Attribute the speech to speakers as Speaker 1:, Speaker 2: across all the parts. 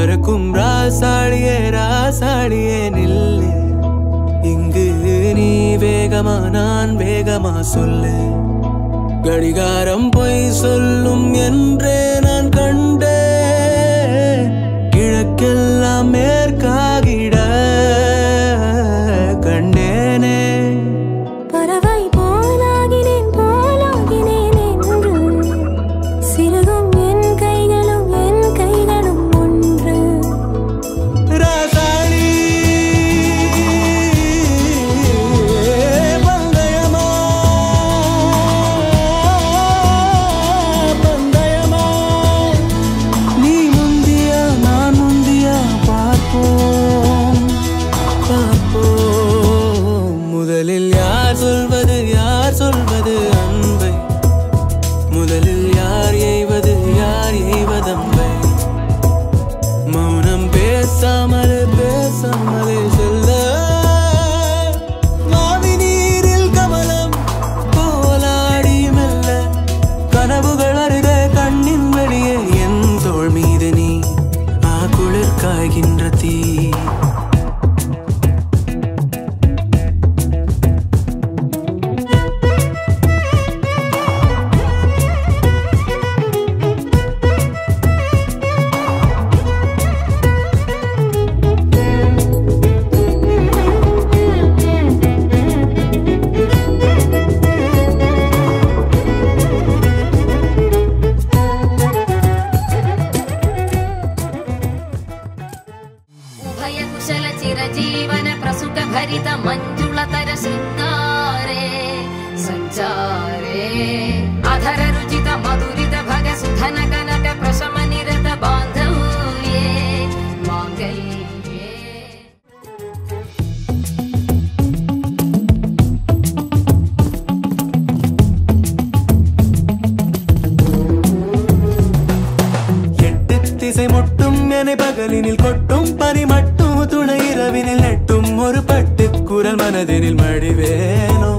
Speaker 1: பறக்கும் ராசாளியே ராசாளியே நில்லு இங்கு நீ வேகமா நான் வேகமா சொல்லு கடிகாரம் பொய் சொல்லும் என்றே நான் கண்டே கிழக்கெல்லாம் மேற்காகிட கண்டேனே
Speaker 2: பறவை போலாகினேன் என்று சிறுகும் என் கைகளும் ஒன்று
Speaker 1: ராசாளி பந்தயமா பந்தயமா நீ முந்தியா நான் முந்தியா பார்ப்போம் முதலில் யார் சொல்வது அன்பை முதலில் யார் எய்வதம்பை மௌனம் பேசாமலே சொல்ல மாவி நீரில் கமலம் போலாடி மெல்ல கனவுகள் அருக கண்ணின் வெளியே என் தோள் மீது நீ குளிர் காய்கின்ற தீ
Speaker 3: चिरजीवन प्रसुख भरित मंजुलतर शृंगारे संचारे अधर रुचित मधुरित भग सुधन कनक प्रशम निरत बांधव्ये मांगल्ये
Speaker 1: எட்டு திசை மொட்டும் என பகலினில் கொட்டும் பனிமட்டும் துணை இரவினில் நெட்டும் ஒரு பட்டு குரல் மனதினில் மடிவேனோ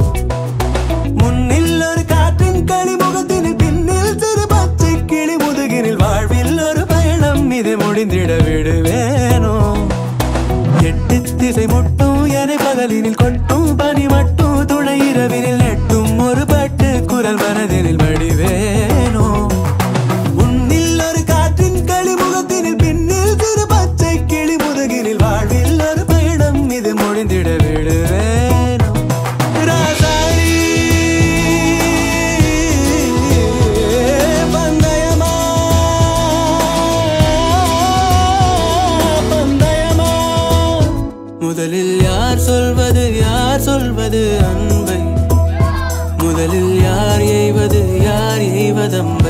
Speaker 1: முன்னில் ஒரு காற்றின் களிமுகத்தினில் பின்னில் சிறு பச்சை கிளி முதுகினில் வாழ்வில் ஒரு பயணம் இது முடிந்திட விடுவேனோ எட்டு திசை மொட்டும் என பகலினில் கொட்டும் பனிமட்டும் துணை இரவினில் நெட்டும் ஒரு பட்டு குரல் மனதினில் மடிவேனோ முதலில் யார் சொல்வது அன்பை முதலில் யார் எய்வதம்பை